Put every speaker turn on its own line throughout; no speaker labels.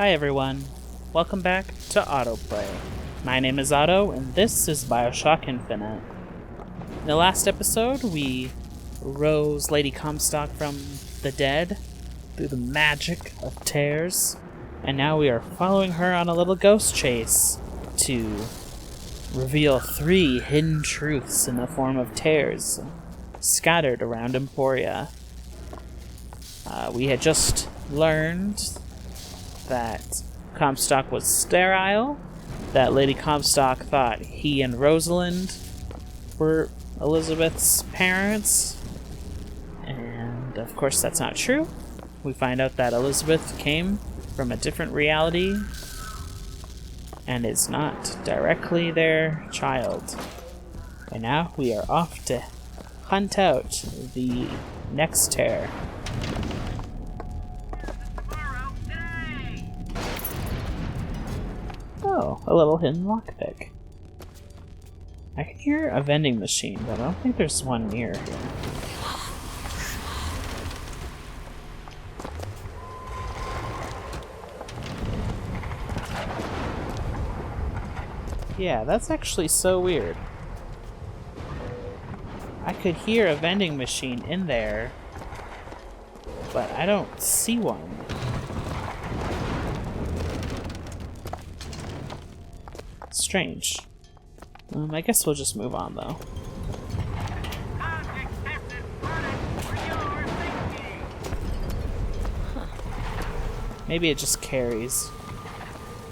Hi everyone, welcome back to Autoplay. My name is Otto, and this is BioShock Infinite. In the last episode, we rose Lady Comstock from the dead through the magic of tears, and now we are following her on a little ghost chase to reveal 3 hidden truths in the form of tears scattered around Emporia. We had just learned that Comstock was sterile, that Lady Comstock thought he and Rosalind were Elizabeth's parents, and of course that's not true. We find out that Elizabeth came from a different reality and is not directly their child. And now we are off to hunt out the next tear. Oh, a little hidden lockpick. I can hear a vending machine, but I don't think there's one near here. Yeah, that's actually so weird. I could hear a vending machine in there, but I don't see one. Strange. I guess we'll just move on, though. Huh. Maybe it just carries.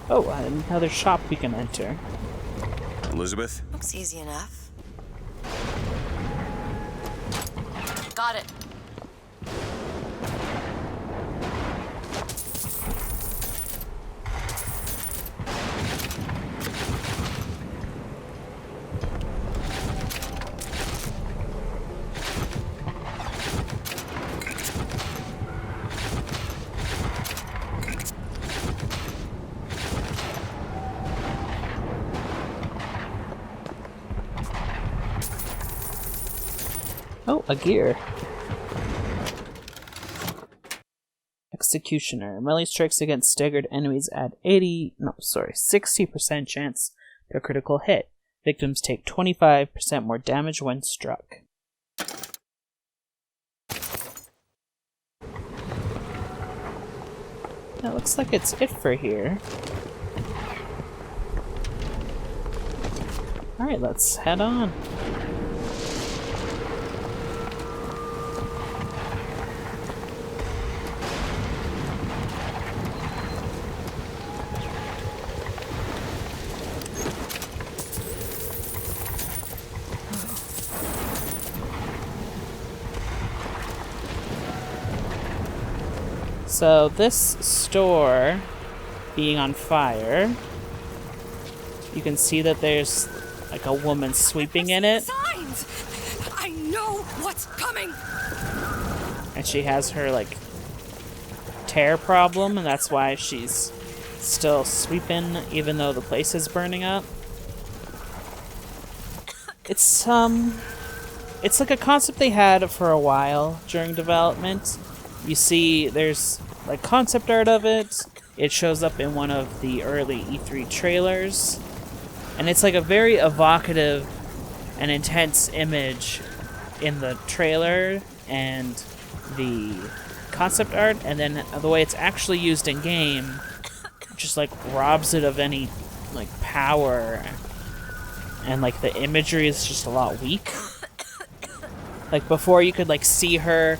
Oh, another shop we can enter.
Elizabeth?
Looks easy enough. Got it.
Oh, a gear. Executioner. Melee strikes against staggered enemies at 60% chance to a critical hit. Victims take 25% more damage when struck. That looks like it's it for here. Alright, let's head on. So this store being on fire, you can see that there's like a woman sweeping in it.
Signs! I know what's coming!
And she has her like tear problem, and that's why she's still sweeping even though the place is burning up. It's like a concept they had for a while during development. You see there's like concept art of it. It shows up in one of the early E3 trailers. And it's like a very evocative and intense image in the trailer and the concept art, and then the way it's actually used in game just like robs it of any like power, and like the imagery is just a lot weak. Like before you could like see her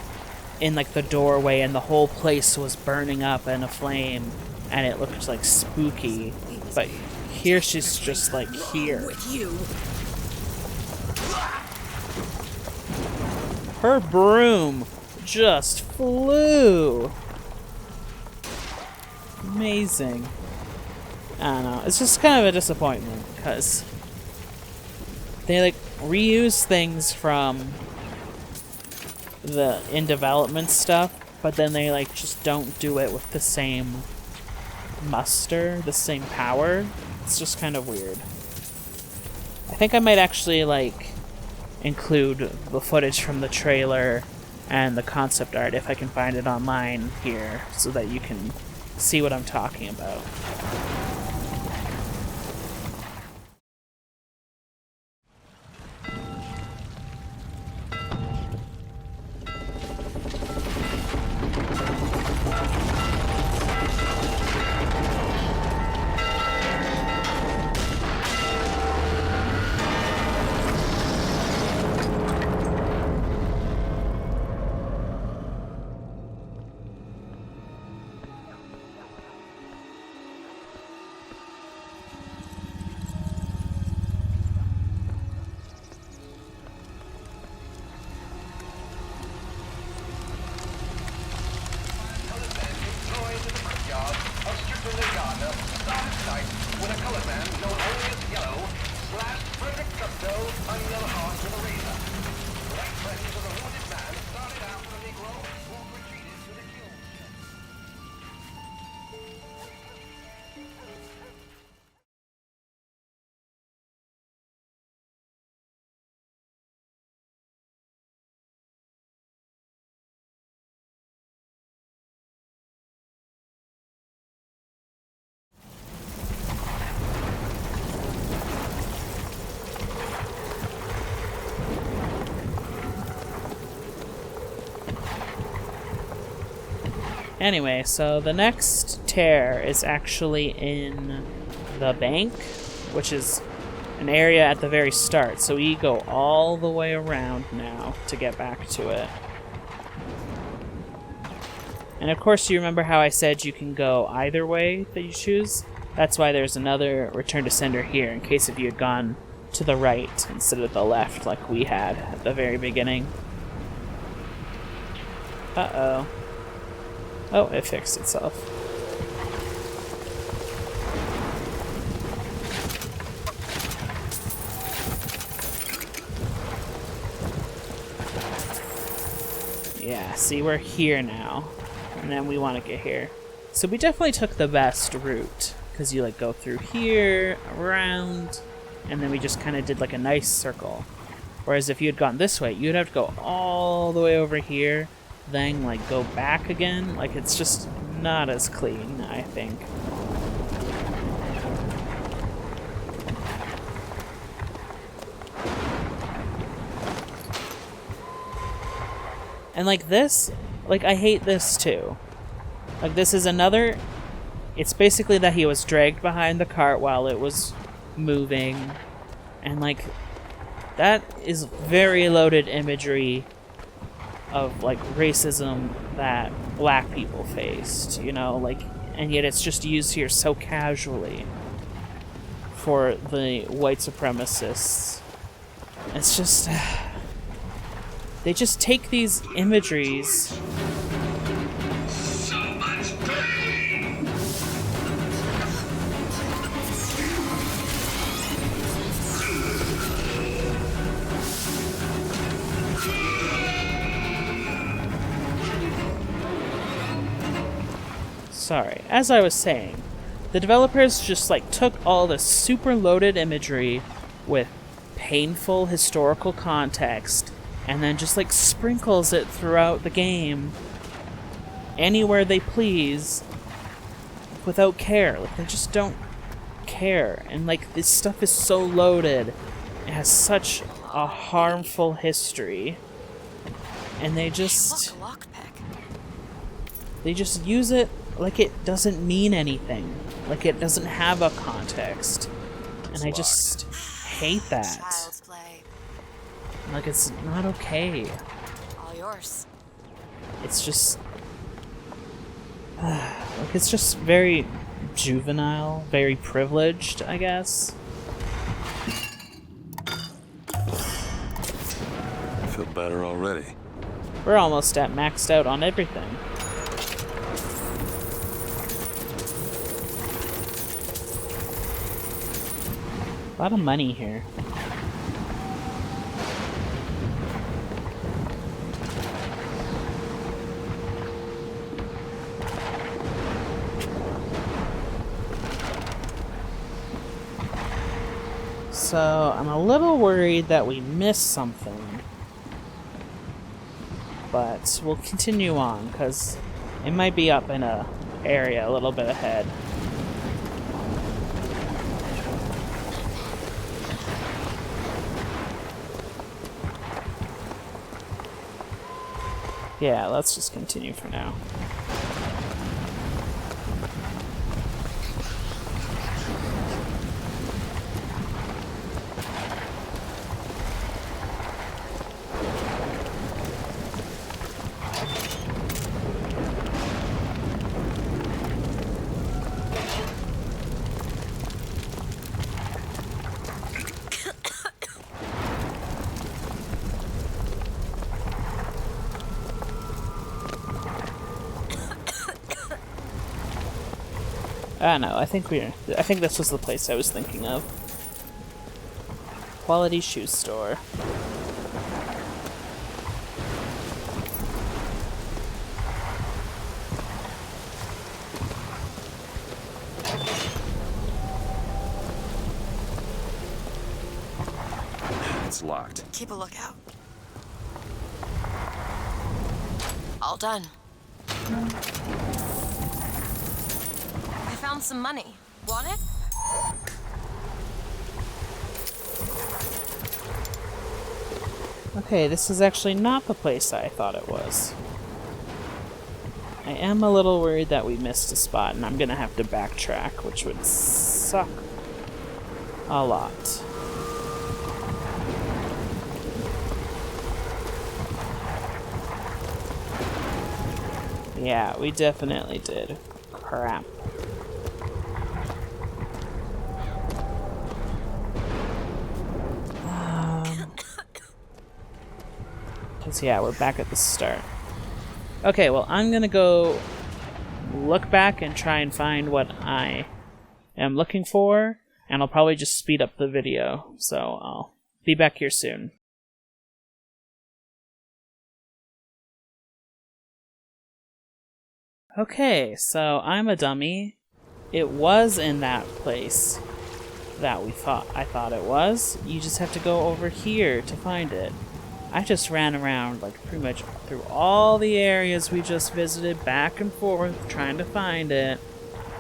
in like the doorway and the whole place was burning up in a flame and it looked like spooky, but here she's just like here. Her broom just flew. Amazing. I don't know, it's just kind of a disappointment because they like reuse things from the in development stuff, but then they like just don't do it with the same muster, the same power. It's just kind of weird. I think I might actually like include the footage from the trailer and the concept art if I can find it online here, so that you can see what I'm talking about. Anyway, so the next tear is actually in the bank, which is an area at the very start. So we go all the way around now to get back to it. And of course, you remember how I said you can go either way that you choose? That's why there's another return to sender here, in case if you had gone to the right instead of the left like we had at the very beginning. Uh-oh. Oh, it fixed itself. Yeah, see, we're here now. And then we want to get here. So we definitely took the best route. Because you, like, go through here, around, and then we just kind of did, like, a nice circle. Whereas if you had gone this way, you'd have to go all the way over here, then like go back again. Like, it's just not as clean, I think. And like this, like I hate this too. Like this is another, it's basically that he was dragged behind the cart while it was moving. And like, that is very loaded imagery of like racism that black people faced, you know, like, and yet it's just used here so casually for the white supremacists. It's just, they just take these imageries Sorry, as I was saying, the developers just like took all this super loaded imagery with painful historical context and then just like sprinkles it throughout the game anywhere they please without care. Like, they just don't care. And like, this stuff is so loaded. It has such a harmful history. And they just use it like it doesn't mean anything. Like it doesn't have a context. And I just hate that. Like, it's not okay.
All yours.
It's just... like, it's just very juvenile, very privileged, I guess.
I feel better already.
We're almost at maxed out on everything. A lot of money here. So, I'm a little worried that we missed something. But we'll continue on, because it might be up in a area a little bit ahead. Yeah, let's just continue for now. No, I think this was the place I was thinking of. Quality shoe store.
It's locked.
Keep a lookout. All done. I found some money. Want it?
Okay, this is actually not the place I thought it was. I am a little worried that we missed a spot, and I'm gonna have to backtrack, which would suck a lot. Yeah, we definitely did. Crap. Because, yeah, we're back at the start. Okay, well, I'm gonna go look back and try and find what I am looking for, and I'll probably just speed up the video, so I'll be back here soon. Okay, so I'm a dummy. It was in that place that I thought it was. You just have to go over here to find it. I just ran around like pretty much through all the areas we just visited, back and forth, trying to find it.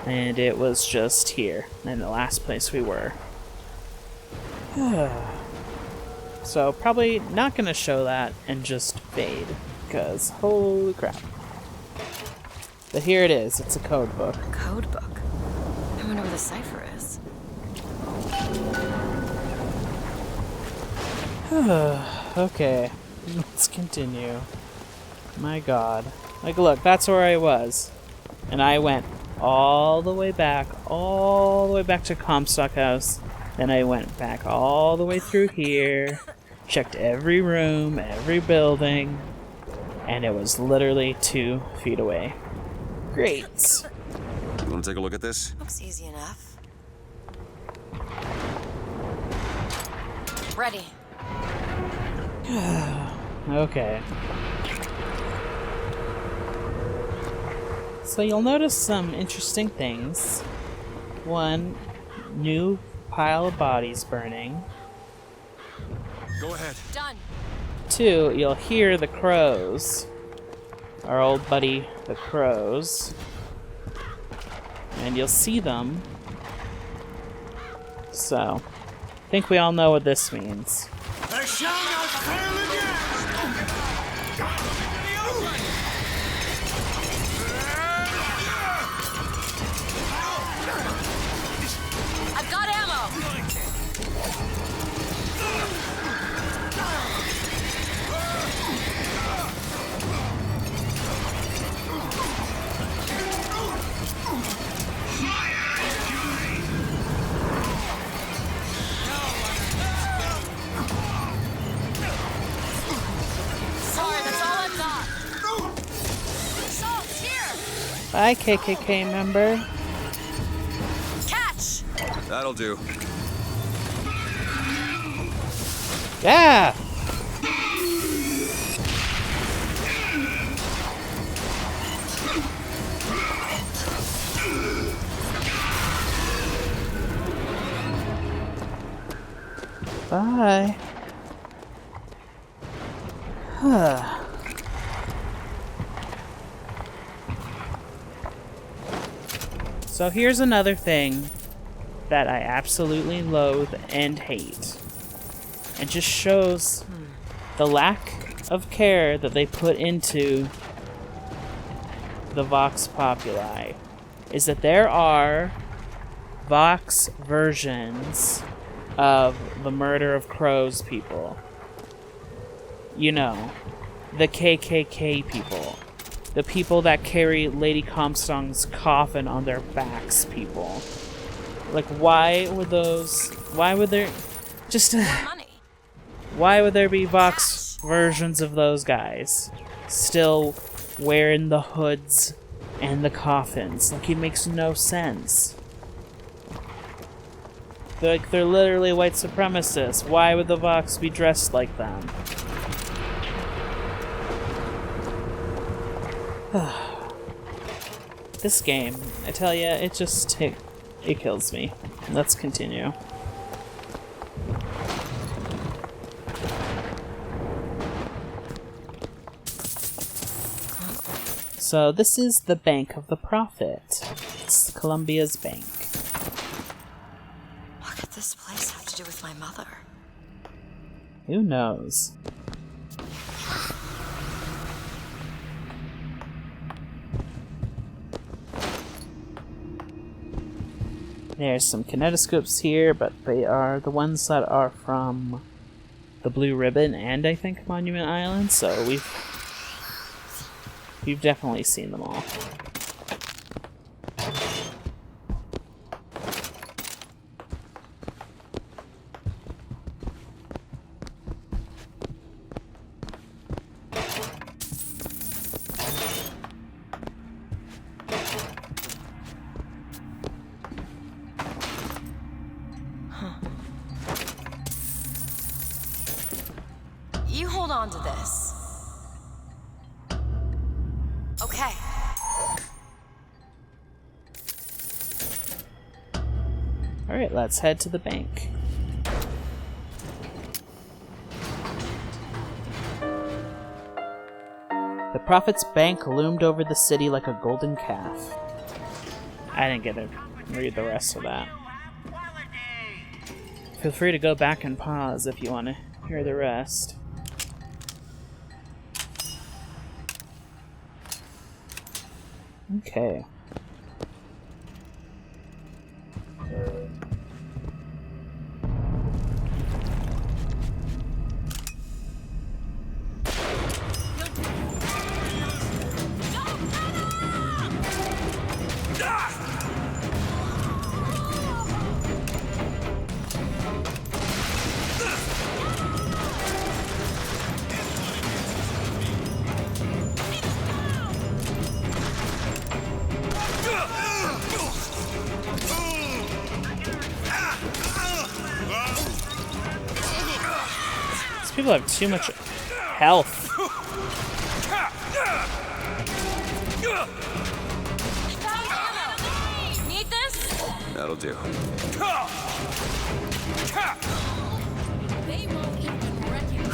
And it was just here, in the last place we were. So probably not gonna show that and just fade, because holy crap. But here it is, it's a code book.
A code book? I wonder where the cipher is.
Okay, let's continue. My god. Like, look, that's where I was. And I went all the way back to Comstock House. Then I went back all the way through here, checked every room, every building, and it was literally 2 feet away. Great.
You want to take a look at this?
Looks easy enough. Ready.
Okay. So you'll notice some interesting things. One, new pile of bodies burning.
Go ahead.
Done.
2, you'll hear the crows. Our old buddy, the crows. And you'll see them. So, I think we all know what this means.
They shall not fail again!
I've got ammo! Sorry, that's all I've got. Salt, here!
Bye, KKK member.
Catch!
That'll do.
Yeah! Bye. So here's another thing that I absolutely loathe and hate. It just shows the lack of care that they put into the Vox Populi. Is that there are Vox versions of the Murder of Crows people. You know, the KKK people. The people that carry Lady Comstock's coffin on their backs people. Like, why would there be Vox versions of those guys still wearing the hoods and the coffins? Like, it makes no sense. They're literally white supremacists. Why would the Vox be dressed like them? This game, I tell ya, it kills me. Let's continue. So this is the Bank of the Prophet. It's Columbia's bank.
What could this place have to do with my mother?
Who knows? There's some kinetoscopes here, but they are the ones that are from the Blue Ribbon and I think Monument Island, so we've definitely seen them all.
You hold on to this. Okay.
Alright, let's head to the bank. The Prophet's bank loomed over the city like a golden calf. I didn't get to read the rest of that. Feel free to go back and pause if you want to hear the rest. Okay. These people have too much health.
Need this?
That'll do.
They won't even recognize.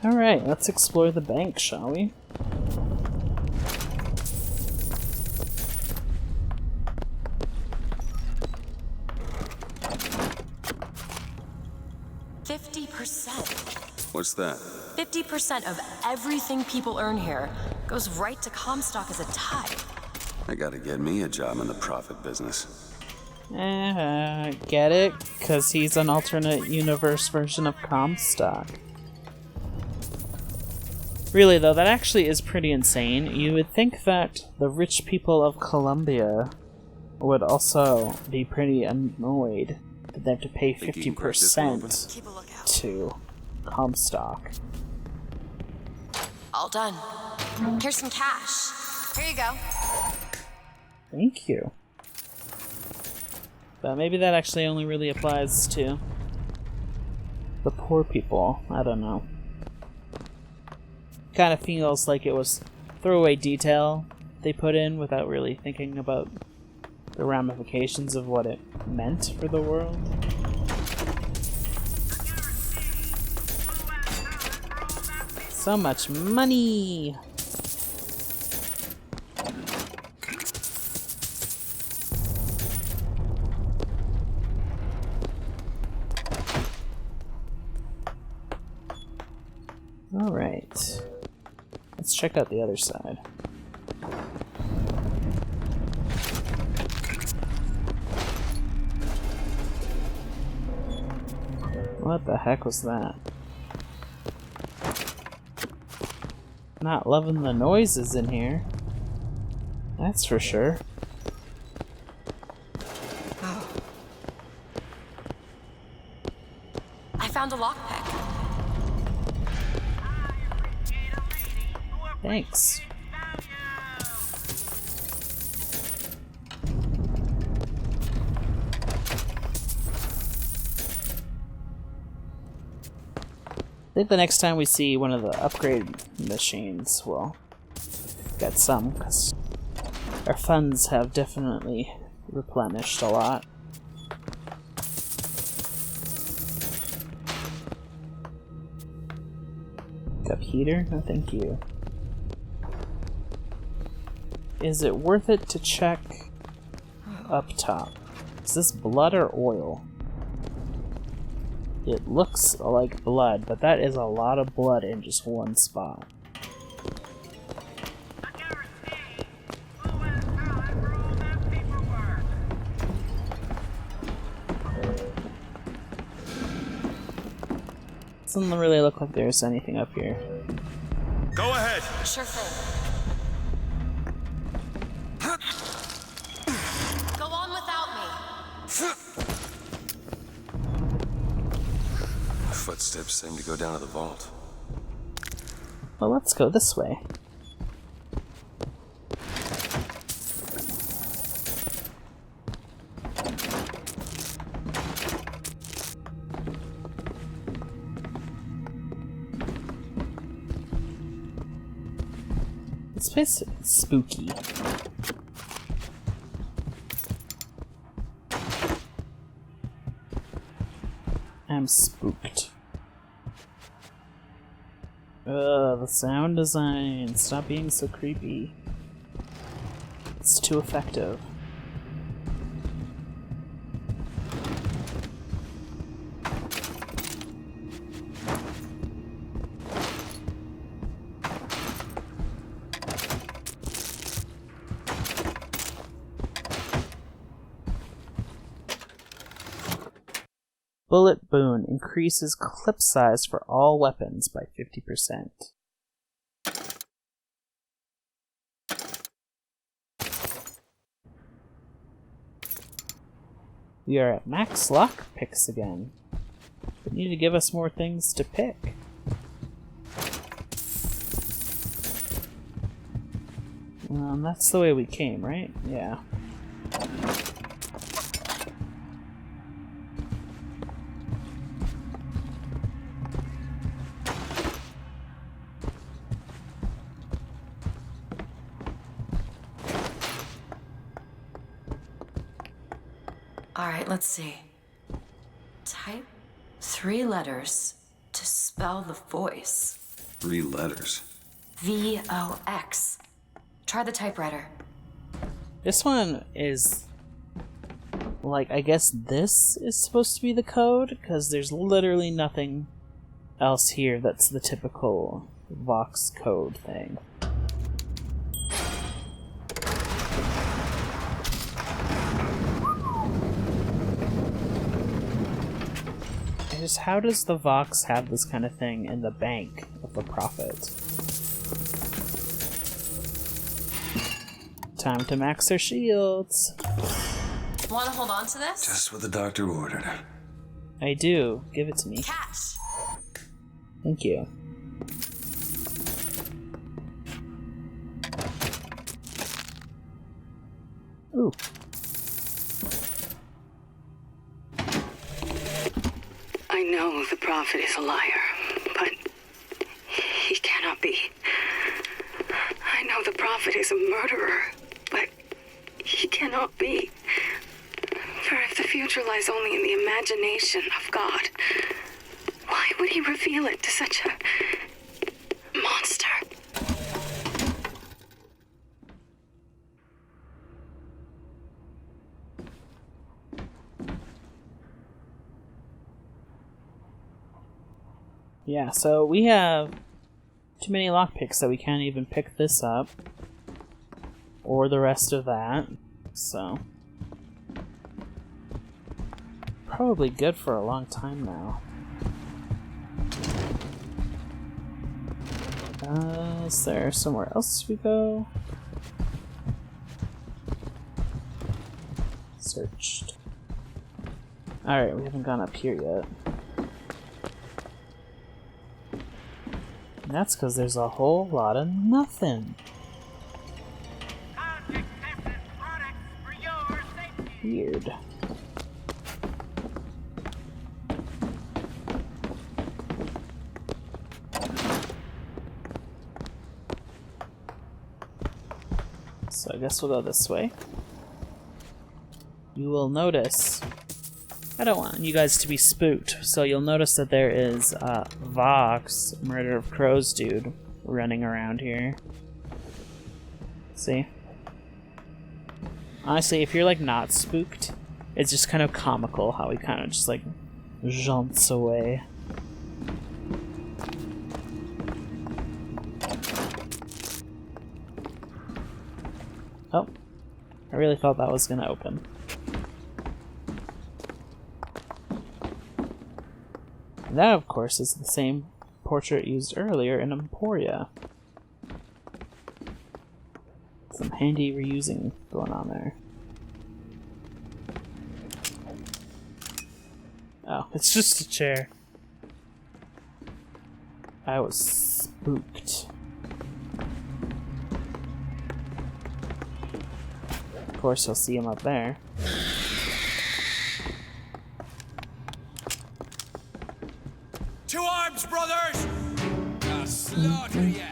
Alright, let's explore the bank, shall we?
What's that?
50% of everything people earn here goes right to Comstock as a tithe.
I gotta get me a job in the profit business.
Get it? Because he's an alternate universe version of Comstock. Really though, that actually is pretty insane. You would think that the rich people of Columbia would also be pretty annoyed that they have to pay
Think you can crack this one open?
50%
Keep a lookout.
to Comstock.
All done. Here's some cash. Here you go.
Thank you. But maybe that actually only really applies to the poor people. I don't know. Kind of feels like it was throwaway detail they put in without really thinking about the ramifications of what it meant for the world. So much money! Alright. Let's check out the other side. What the heck was that? Not loving the noises in here. That's for sure.
Oh. I found a lockpick.
Thanks. I think the next time we see one of the upgrade machines, we'll get some, because our funds have definitely replenished a lot. Cup heater? No, thank you. Is it worth it to check up top? Is this blood or oil? It looks like blood, but that is a lot of blood in just one spot. Doesn't really look like there's anything up here.
Go ahead.
Sure thing. Go on without me.
Footsteps seem to go down to the vault.
Well, let's go this way. This place is spooky. I'm spooked. Ugh, the sound design. Stop being so creepy. It's too effective. Bullet boon increases clip size for all weapons by 50%. We are at max lock picks again. We need to give us more things to pick. That's the way we came, right? Yeah.
All right, let's see. Type 3 letters to spell the voice.
3 letters.
VOX. Try the typewriter.
This one is... like, I guess this is supposed to be the code, because there's literally nothing else here that's the typical Vox code thing. Just how does the Vox have this kind of thing in the bank of the Prophet? Time to max their shields.
Want to hold on to this?
Just what the doctor ordered.
I do. Give it to me.
Catch.
Thank you. Ooh.
I know the prophet is a liar, but he cannot be. I know the prophet is a murderer, but he cannot be. For if the future lies only in the imagination of God, why would he reveal it to such a
Yeah, so we have too many lockpicks that we can't even pick this up. Or the rest of that. So... probably good for a long time now. Is there somewhere else we go? Searched. Alright, we haven't gone up here yet. And that's because there's a whole lot of nothing. Weird. So I guess we'll go this way. You will notice... I don't want you guys to be spooked, so you'll notice that there is Vox, Murder of Crows dude, running around here. See? Honestly, if you're like not spooked, it's just kind of comical how he kind of just like jaunts away. Oh, I really thought that was gonna open. And that, of course, is the same portrait used earlier in Emporia. Some handy reusing going on there. Oh, it's just a chair. I was spooked. Of course, you'll see him up there.
To arms, brothers! I'll slaughter ya!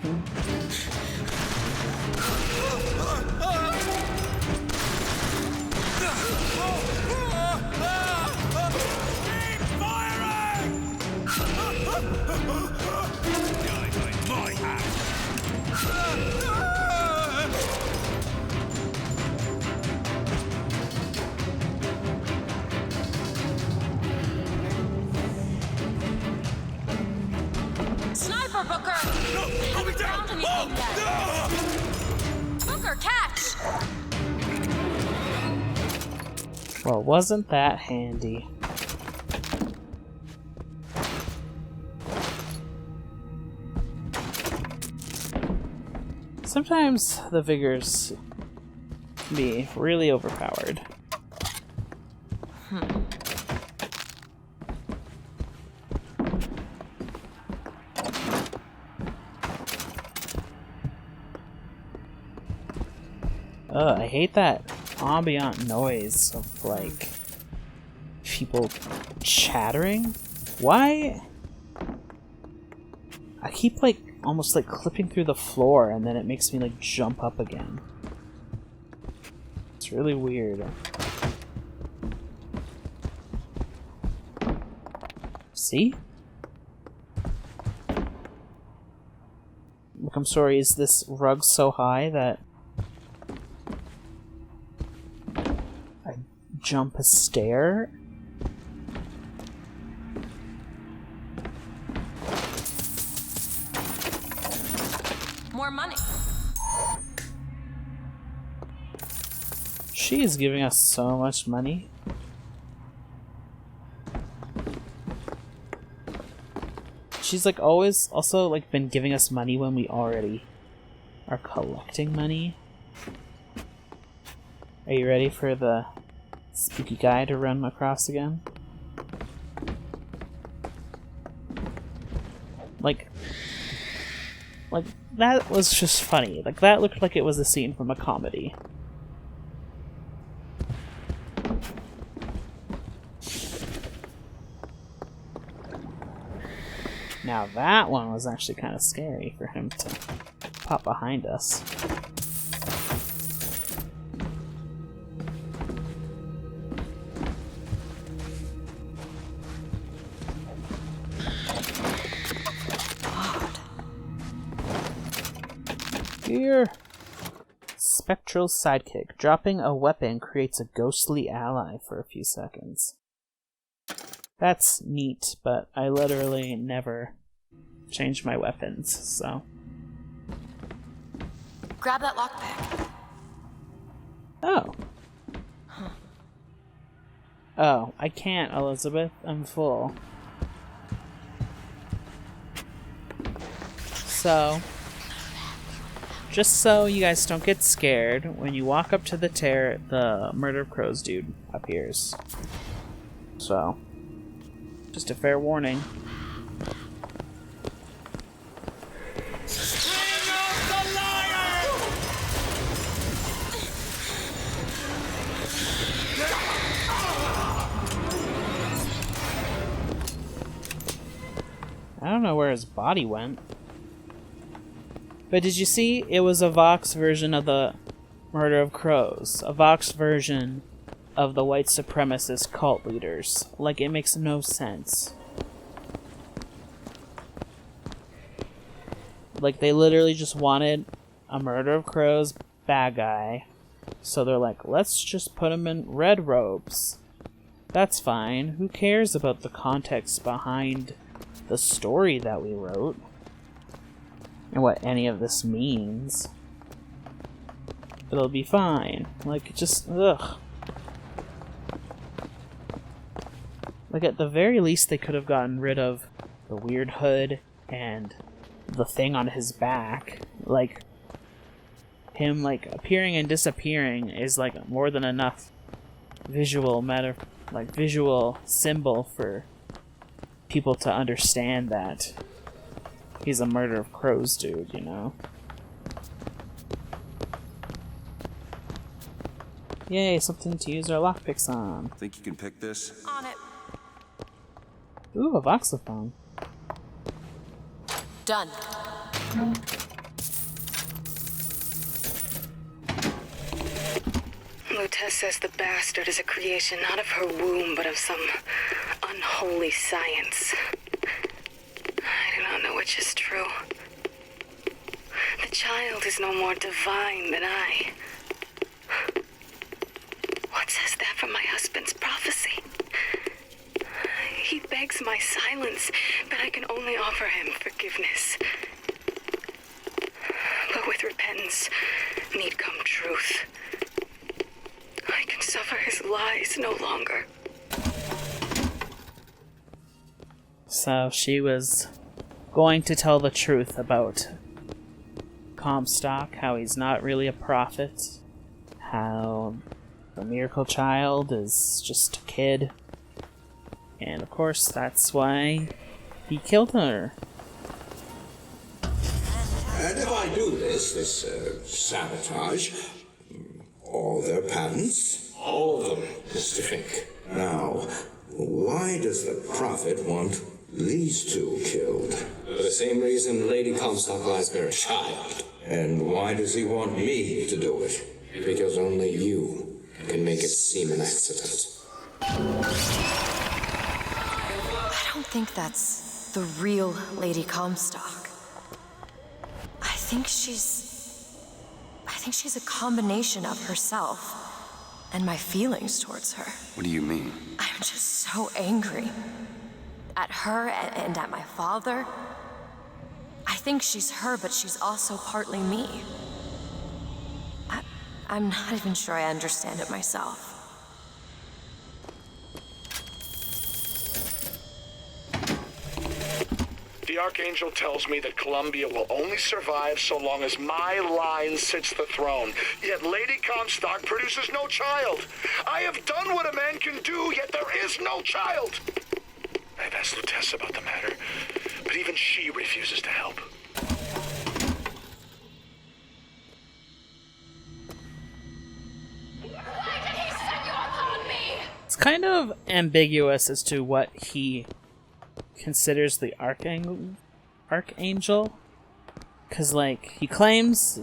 Keep firing! Die by my hand!
Sniper, Booker!
Hold me down!
Found anything yet? Booker, catch!
Well, wasn't that handy? Sometimes the Vigors can be really overpowered. I hate that ambient noise of, like, people chattering. Why? I keep, like, almost, like, clipping through the floor, and then it makes me, like, jump up again. It's really weird. See? Look, I'm sorry, is this rug so high that jump a stair?
More money.
She is giving us so much money. She's like always also like been giving us money when we already are collecting money. Are you ready for the spooky guy to run across again? Like that was just funny. Like that looked like it was a scene from a comedy. Now that one was actually kind of scary for him to pop behind us. Here. Spectral sidekick. Dropping a weapon creates a ghostly ally for a few seconds. That's neat, but I literally never change my weapons, so.
Grab that lockpick.
Oh. Oh, I can't, Elizabeth. I'm full. So, just so you guys don't get scared, when you walk up to the Murder of Crows dude appears. So, just a fair warning. I don't know where his body went. But did you see? It was a Vox version of the Murder of Crows. A Vox version of the white supremacist cult leaders. Like, it makes no sense. Like, they literally just wanted a Murder of Crows bad guy. So they're like, let's just put him in red robes. That's fine. Who cares about the context behind the story that we wrote? And what any of this means. It'll be fine. Like, just, ugh. Like, at the very least, they could have gotten rid of the weird hood and the thing on his back. Like, him, like, appearing and disappearing is, like, more than enough visual visual symbol for people to understand that he's a Murder of Crows dude, you know? Yay, something to use our lockpicks on.
Think you can pick this?
On it.
Ooh, a voxophone.
Done.
Lutez says the bastard is a creation not of her womb, but of some unholy science. I do not know which is true. The child is no more divine than I. What says that from my husband's prophecy? He begs my silence, but I can only offer him forgiveness. But with repentance need come truth. I can suffer his lies no longer.
So she was going to tell the truth about Comstock, how he's not really a prophet, how the miracle child is just a kid, and of course that's why he killed her.
And if I do this sabotage, all their patents? All of them, Mr. Fink. Now, why does the Prophet want these two killed?
For the same reason Lady Comstock lies bear a child.
And why does he want me to do it?
Because only you can make it seem an accident.
I don't think that's the real Lady Comstock. I think she's a combination of herself and my feelings towards her.
What do you mean?
I'm just so angry. At her and at my father. I think she's her, but she's also partly me. I'm not even sure I understand it myself.
The Archangel tells me that Columbia will only survive so long as my line sits the throne. Yet Lady Comstock produces no child. I have done what a man can do, yet there is no child. I've asked Lutez about the matter, but even she refuses to help.
It's kind of ambiguous as to what he considers the Archangel. Because, like, he claims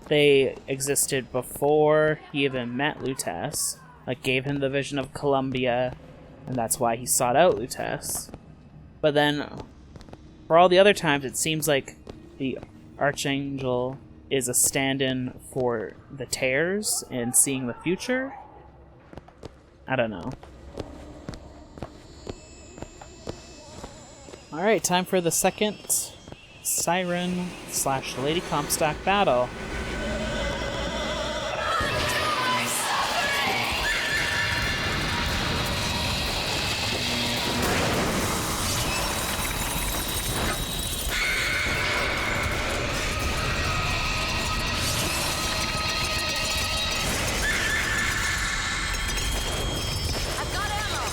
they existed before he even met Lutez. Like, gave him the vision of Columbia, and that's why he sought out Lutez. But then, for all the other times, it seems like the Archangel is a stand-in for the Tears and seeing the future. I don't know. Alright, time for the second Siren / Lady Comstock battle.
I've got ammo.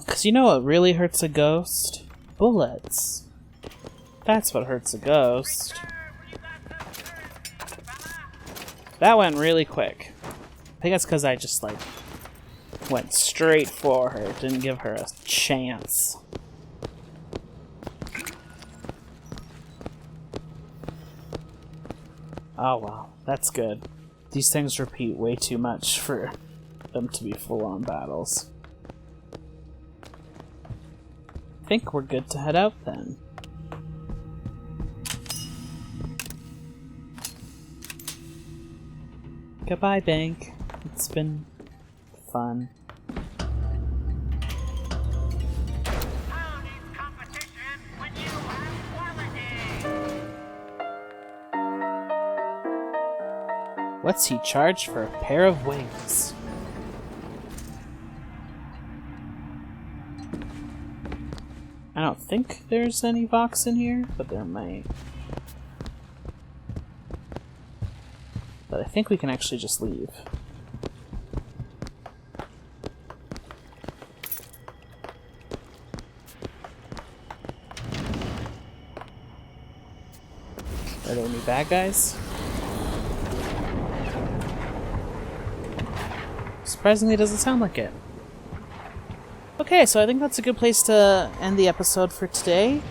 Because you know what really hurts a ghost? Bullets. That's what hurts a ghost. That went really quick. I think that's because I just, like, went straight for her. Didn't give her a chance. Oh wow, that's good. These things repeat way too much for them to be full-on battles. I think we're good to head out then. Goodbye, Bank. It's been fun. What's he charge for a pair of wings? I don't think there's any Vox in here, but there might. But I think we can actually just leave. Are there any bad guys? Surprisingly, it doesn't sound like it. Okay, so I think that's a good place to end the episode for today.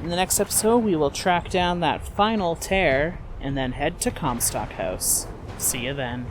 In the next episode, we will track down that final tear and then head to Comstock House. See you then.